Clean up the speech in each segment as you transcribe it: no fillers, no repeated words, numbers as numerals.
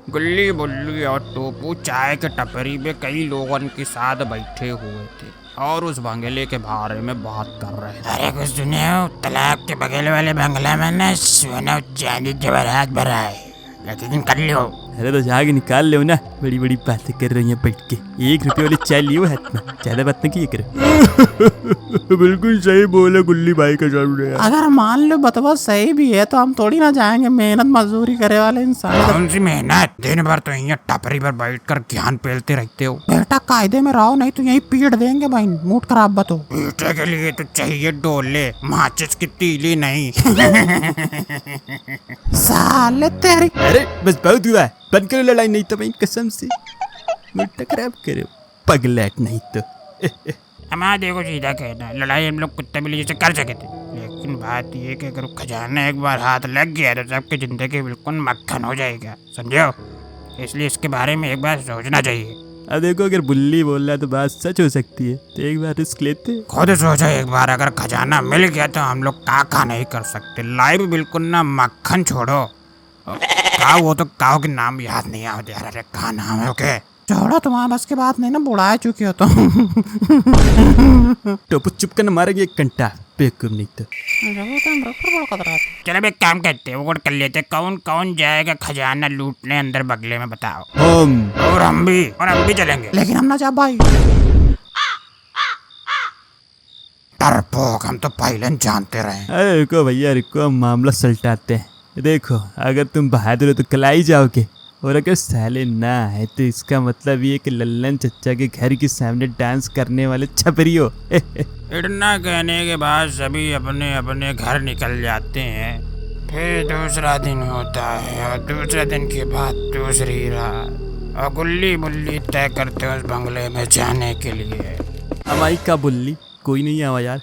गुल्ली बुल्ली और टोपू चाय के टपरी में कई लोगों के साथ बैठे हुए थे और उस बंगले के बारे में बात कर रहे थे। अरे कुछ सुने हो, तालाब के बगल वाले बंगला में ना सोना चांदी जवाहरात भरा है, यकीन कर लो। अरे तो जाके निकाल लो ना, बड़ी बड़ी बातें कर रही हैं बैठ के। 1 रुपये वाली चाय लियो हाथ में, ज्यादा बात नहीं किए करो। बिल्कुल सही बोले गुल्ली भाई का सामने। अगर मान लो बतवा सही भी है तो हम थोड़ी ना जाएंगे, मेहनत मजदूरी करे वाले इंसान। कौन सी मेहनत, दिन भर तो यहाँ टपरी पर बैठकर ज्ञान पेलते रहते हो। बेटा कायदे में रहो, नहीं तो यही पीट देंगे भाई, मूड खराब बतो। पीटे के लिए तो चाहिए डोले, माचिस की तीली नहीं। साले तेरी। अरे बस बहुत हुआ, बंद करो लड़ाई, नहीं तो भाई कसम से मुट्ठा खराब करो, पगलेट नहीं तो। हमारा देखो सीधा कहना, लड़ाई हम लोग कुत्ते बिल्ली जैसे कर सके थे, लेकिन बात ये कि अगर खजाना एक बार हाथ लग गया तो सबकी जिंदगी बिल्कुल मक्खन हो जाएगा, समझो। इसलिए इसके बारे में एक बार सोचना चाहिए। अब देखो अगर बुल्ली बोल रहा है तो बात सच हो सकती है, तो एक बार रिस्क लेते। खुद सोचो एक बार, अगर खजाना मिल गया तो हम लोग का नहीं कर सकते। लाइव बिल्कुल ना मक्खन छोड़ो। काऊ हो तो काऊ के नाम याद नहीं आते यार। अरे कहा नाम है ओके, छोड़ो, तुम्हारा बस की बात नहीं ना, बुढ़ा चुके हो तो। टोपू चुप कर, मारेंगे 1 घंटा, बेवकूफ नहीं तो। चलो एक काम करते हैं, वो कर लेते, कौन कौन जाएगा खजाना लूटने अंदर बगले में, बताओ। और हम भी चलेंगे। लेकिन हम ना जा भाई। डरपोक, हम तो पहले जानते रहे। अरे रुको भैया रुको, मामला सलटाते हैं। देखो अगर तुम बहादुर हो तो कलाई जाओगे, और अगर साले ना है तो इसका मतलब ये कि लल्लन चच्चा के घर के सामने डांस करने वाले छपरी हो। इतना कहने के बाद सभी अपने अपने घर निकल जाते हैं। फिर दूसरा दिन होता है और दूसरे दिन के बाद दूसरी रात, और गुल्ली बुल्ली तय करते हैं उस बंगले में जाने के लिए। हमारी का बुल्ली कोई नहीं आवा यार।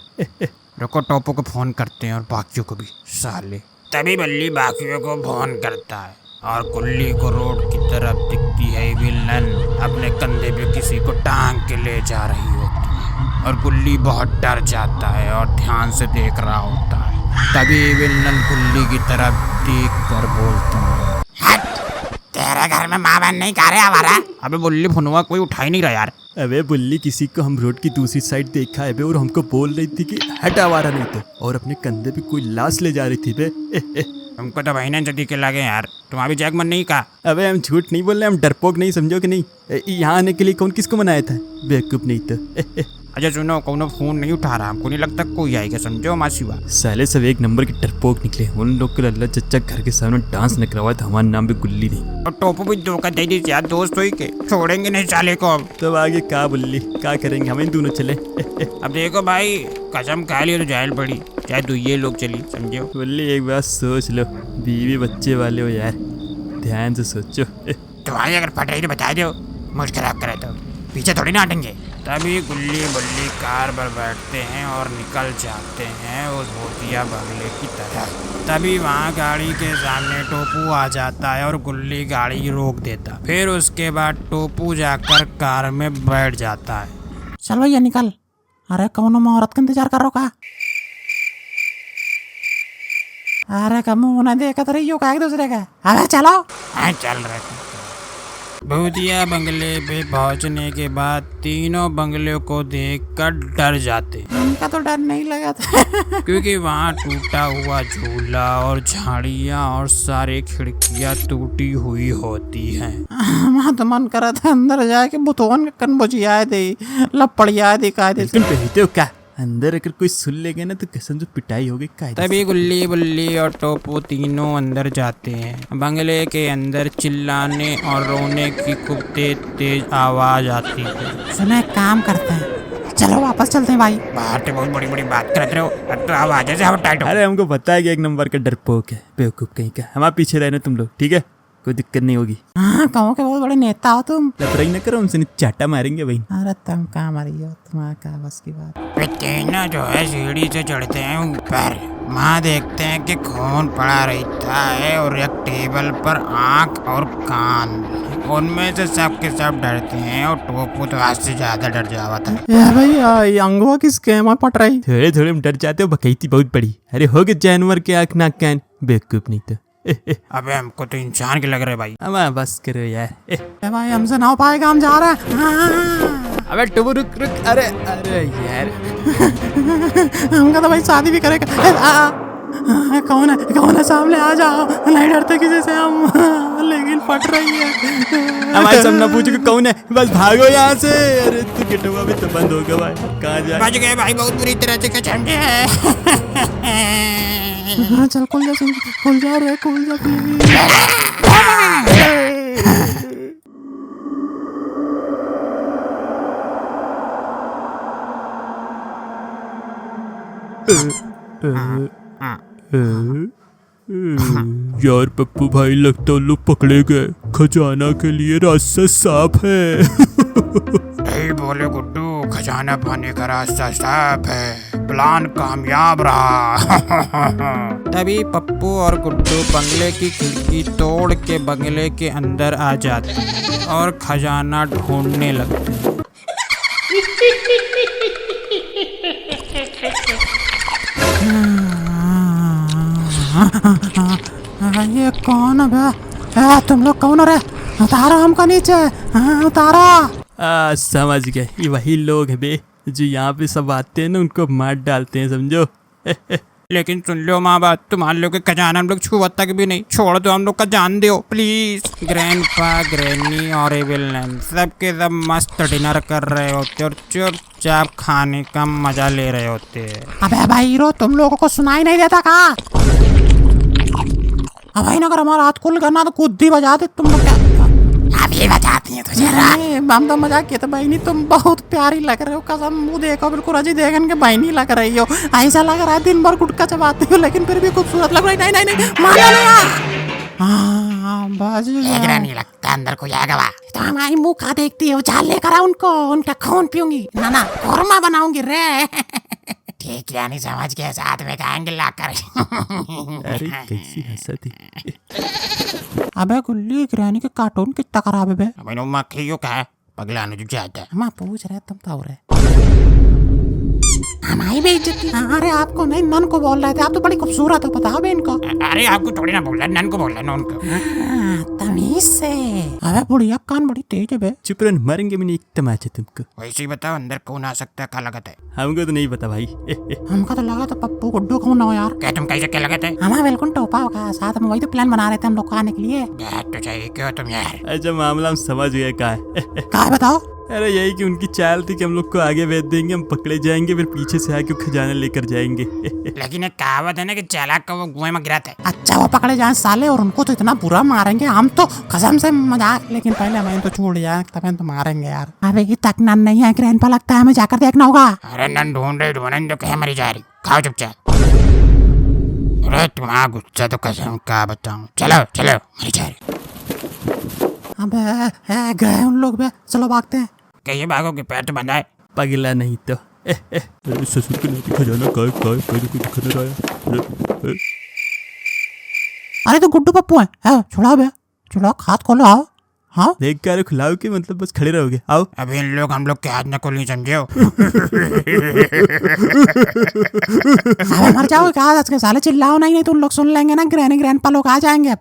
रुको टोपो को फोन करते हैं और बाकियों को भी, साले। तभी बल्ली बाकियों को फोन करता है और गुल्ली को रोड की तरफ दिखती है विलन अपने कंधे पे किसी को टांग के ले जा रही होती है, और गुल्ली बहुत डर जाता है और ध्यान से देख रहा होता है। तभी विलन गुल्ली की तरफ देख कर बोलता है, हट, तेरे घर में माँ बहन नहीं खा रहे हमारा। अबे बुल्ली फोनवा कोई उठा ही नहीं रहा यार। अबे बुल्ली किसी को हम रोड की दूसरी साइड देखा है बे, और हमको बोल रही थी कि हट आवारा नहीं तो, और अपने कंधे पे कोई लाश ले जा रही थी बे। हमको तो बहना जदी के लगे यार, तुम अभी जगमन नहीं कहा। अबे हम झूठ नहीं बोल रहे, हम डरपोक नहीं, समझो कि नहीं। यहाँ आने के लिए कौन किसको मनाया था, बेवकूफ नहीं तो। अच्छा सुनो, कौन फोन नहीं उठा रहा, हमको नहीं लगता कोई आएगा, समझो मासीवा। साले सब 1 नंबर के डरपोक निकले। उन लोग को लल्ला चच्चा घर के सामने डांस न करवाया था, हमारा नाम भी गुल्ली नहीं। और टोपू भी धोखा दे दी यार, दोस्त हुई के छोड़ेंगे नहीं साले को अब। तब आगे का बुल्ली क्या करेंगे, हमें दोनों चले। अब देखो भाई, कसम खा लियो तो जायल पड़ी, चाहे तो ये लोग चली, समझो। बुल्ली एक बात सोच लो, बीवी बच्चे वाले हो यार, ध्यान से सोचो। तुम्हारी अगर फट रही तो बता दो, मुझ खराब करे तो पीछे थोड़ी ना हटेंगे। तभी गुल्ली बुल्ली कार पर बैठते हैं और निकल जाते हैं उस भूतिया बंगले की तरफ। तभी वहाँ गाड़ी के सामने टोपू आ जाता है और गुल्ली गाड़ी रोक देता। फिर उसके बाद टोपू जाकर कार में बैठ जाता है। चल भैया निकल। अरे कौन औरत का इंतजार कर रहा का? अरे कम होना देखत रही हो का एक दूसरे का। अरे चलो। हाँ चल रहे थे। भूतिया बंगले पे पहुंचने के बाद तीनों बंगले को देखकर डर जाते, उनका तो डर नहीं लगा था। क्योंकि वहाँ टूटा हुआ झूला और झाड़ियाँ और सारी खिड़कियाँ टूटी हुई होती हैं। वहाँ तो मन करा था अंदर जाके बुतवन का कन बुझिया दे, लपड़िया दिखा दे। तुम पहनते हो क्या? अंदर अगर कोई सुन लेगा ना तो कसम से पिटाई होगी। तभी गुल्ली बुल्ली और टोपू तीनों अंदर जाते हैं। बंगले के अंदर चिल्लाने और रोने की खूब तेज तेज आवाज आती है। सुना एक काम करते हैं, चलो वापस चलते हैं भाई। बाहर तो बहुत बड़ी बड़ी बात करते रहो, अब तो आवाज से हम टाइट हो। अरे हमको पता है कि 1 नंबर का डरपोक है, बेवकूफ कहीं का। हमारे पीछे रहना तुम लोग, ठीक है, कोई दिक्कत नहीं होगी। हाँ कहो के बहुत बड़े नेता हो तुम। लपराई न करो, हमसे चाटा मारेंगे भाई। अरे तुम कहाँ मरी हो, तुम्हारा क्या बस की बात। तीनों जो है सीढ़ी से चढ़ते हैं ऊपर। वहाँ देखते हैं कि खून पड़ा रहता है और एक टेबल पर आँख और कान। उनमें से सब के सब डरते हैं और टोपू तो आज से ज्यादा डर जावा था। भाई अंगवा किसके में पट रही। थोड़े थोड़े में डर जाते हो, बकैती बहुत बड़ी। अरे हो गए जानवर के आँख नाक कान, बेवकूफ नहीं तो। अबे हमको तो इंसान के लग रहे भाई। अब बस करो यार। ए भाई हमसे ना हो पाएगा, हम जा रहे हैं। हाँ। अबे टुबु रुक रुक, अरे अरे यार हमका तो भाई शादी भी करेगा। कौन है सामने, आ जाओ, नहीं डरते किसी से हम, लेकिन फट रही है। हमारे सब ना पूछो कि कौन है, बस भागो यहाँ से। अरे तू गेटवा भी तो बंद हो गया भाई, कहाँ जाए? बच गए भाई, बहुत बुरी तरह से कचंडे हैं। हाँ चल खुल जा, खुल जा रे, खुल जा प्लीज। यार पप्पू भाई, लगता है लोग पकड़े गए। खजाना के लिए रास्ता साफ है। यही बोले गुड्डू, खजाना पाने का रास्ता साफ है, प्लान कामयाब रहा। तभी पप्पू और गुड्डू बंगले की खिड़की तोड़ के बंगले के अंदर आ जाते और खजाना ढूंढने लगते। ये कौन है बे? तुम लोग कौन हो रे? उतारो हमको नीचे, उतारो। समझ गए, ये वही लोग हैं बे जो यहाँ पे सब आते हैं ना, उनको मार डालते हैं, समझो। लेकिन सुन लो माँ बात, तुम्हारे लोग के खजाना हम लोग छुआ तक भी नहीं, छोड़ दो हम लोग का, जान दो प्लीज। ग्रैंडपा, ग्रैनी और एविलन सब के सब मस्त डिनर कर रहे होते और चुपचाप खाने का मजा ले रहे होते। अबे भाई हीरो, तुम लोगों को सुनाई नहीं देता का? अब भाई अगर हमारा हाथ खुल करना तो खुद ही बजा दे तुम लोग। क्या अभी बजाती है तुझे? हम तो मजाक किए थे बहनी, तुम बहुत प्यारी लग रहे हो, कसम। मुँह देखो बिल्कुल अजय देवगन के बहनी लग रही हो। ऐसा लग रहा है दिन भर गुटखा चबाती हो, लेकिन फिर भी खूबसूरत लग रही। नहीं नहीं नहीं, मानो ना यार। हाँ बस नहीं लगता अंदर को जाएगा वा। तो हमारी मुँह खा देखती है, उछाल लेकर आ उनको, उनका खून पीऊंगी, ना कोरमा बनाऊंगी रे। ठीक है, नहीं समझ के साथ में खाएंगे लाकर। अरे कैसी हंसत है। अबे गुल्ली, ग्रैनी के कार्टून कितना खराब है बे। मैंने मक्खियों का है, पगला ने जो जाता है। हम पूछ रहे तुम तो रहे हमारी बेइज्जती। अरे आपको नहीं, नन को बोल रहे थे, आप तो बड़ी खूबसूरत हो, बताओ बे इनको। अरे आपको थोड़ी ना बोल रहा, नन को बोल रहा, नन को। तमीज से। अबे बुढ़िया कान बड़ी तेज है बे। चुप रहो, मारेंगे भी नहीं एक तमाचा तुमको। वैसे ही बताओ, अंदर कौन आ सकता है, क्या लगता है? हमको तो नहीं पता भाई। हमको तो लगा तो पप्पू गुड्डू कौन हो यार। क्या तुम कैसे क्या लगते है? हमारा बिल्कुल टोपा होगा, साथ में वही तो प्लान बना रहे थे हम लोग को आने के लिए। बात तो चाहिए, क्यों तुम यार? अच्छा मामला हम समझ गए का है। क्या है बताओ? अरे यही कि उनकी चाल थी कि हम लोग को आगे भेज देंगे, हम पकड़े जाएंगे, फिर पीछे से आके खजाना लेकर जाएंगे। लेकिन एक कहावत है ना कि चालाक को वो कुएं में गिराता है। अच्छा वो पकड़े जाए साले, और उनको तो इतना बुरा मारेंगे हम तो, कसम से मजाक। लेकिन पहले हमें तो छोड़ जाए, तब तो मारेंगे यार। अबे ये तक नन नहीं है, ग्रैंडपा लगता है, हमें जाकर देखना होगा। अरे नन ढूंढ रहे तो कहीं मरी जा रही, खाओ चुपचाप। अरे तुम्हारा गुस्सा तो कसम का बताऊं। चलो चलो, मरी जा रही। अबे गए उन लोग बे, चलो भागते हैं। कहिए भागोगे, पैर तो बंधा है। पगला नहीं तो। ससुर के नाती खजाना गायब गायब, कहीं कोई दिखा नहीं रहा है। अरे तो गुड्डू पप्पू है, छुड़ाओ बे, छुड़ाओ, हाथ खोलो, आओ। हाँ देख कर खिलाओ के मतलब बस खड़े रहोगे, आओ। अभी इन लोग हम लोग के हाथ न खोल, नहीं समझे हो? अबे मर जाओगे क्या आज के साले, चिल्लाओ नहीं तो उन लोग सुन लेंगे ना, ग्रैंडपा लोग आ जाएंगे।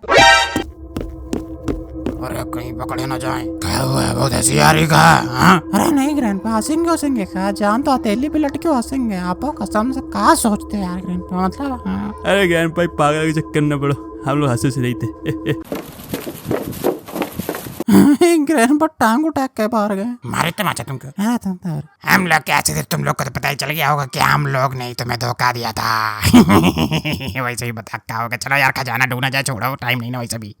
अरे कहीं पकड़े ना जाए। क्या हुआ है, बहुत हंसी आ रही का? अरे नहीं ग्रैंडपा, हंसेंगे का, जान तो हथेली पे लटके हंसेंगे आप, कसम से कहा सोचते हैं यार ग्रैंडपा, मतलब। हाँ। अरे ग्रैंडपा पागल के चक्कर न पड़ो, हम लोग हंसे से नहीं थे। ग्रैंडपा टांग उठाक के बाहर गए। मारे तमाचा तुमको। तुम हम लोग क्या थे, तुम लोग को तो पता ही चल गया होगा कि हम लोग नहीं, तुम्हें धोखा दिया था। वैसे ही बता क्या होगा। चलो यार, खजाना ढूंढना जाए, छोड़ो, टाइम नहीं ना वैसे भी।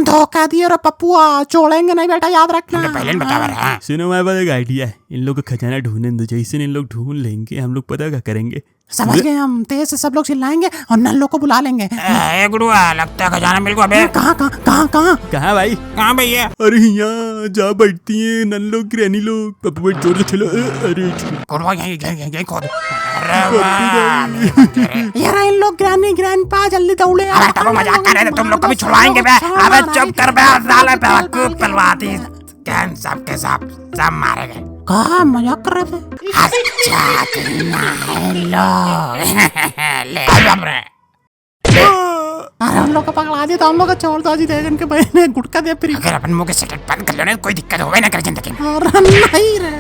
धोखा दिया रे पप्पुआ, छोड़ेंगे नहीं बेटा, याद रखना। तुमने पहले बता रहा है। सुनो हमारे पास एक आइडिया है, इन लोग को खजाना ढूंढने दो, जैसे इन लोग ढूंढ लेंगे हम लोग पता क्या करेंगे। समझ गए हम, तेज से सब लोग चिल्लाएंगे और नन लोग को बुला लेंगे। गुरुआ, लगता है खजाना मिल को। अबे कहाँ भाई? कहाँ भैया? अरे यहाँ जा बैठती है नन लोग, ग्रैनी लोग। पप्पू भाई जोर से चलो। अरे गुरुआ यही खोद। अरे वाह यार इन लोग ग्रैंडपा जल्दी दौड़े। अरे तब मजाक कर रहे थे, तुम लोग को भी छुड़वाएंगे बे। अबे चुप कर बे, साले बेवकूफ तलवाती कैन सबके सब मारे गए। कहाँ मजाक कर रहे थे? अच्छा तुम ना है लो। ले अरे हम लोग को पकड़ा दिया तो हम लोग का छोड़ दो जी, देख इनके बहन ने गुटका दे फ्री। अगर अपन मुंह के सेटअप बंद कर लो ना कोई दिक्कत होवे ना कर जिंदगी में। अरे नहीं रे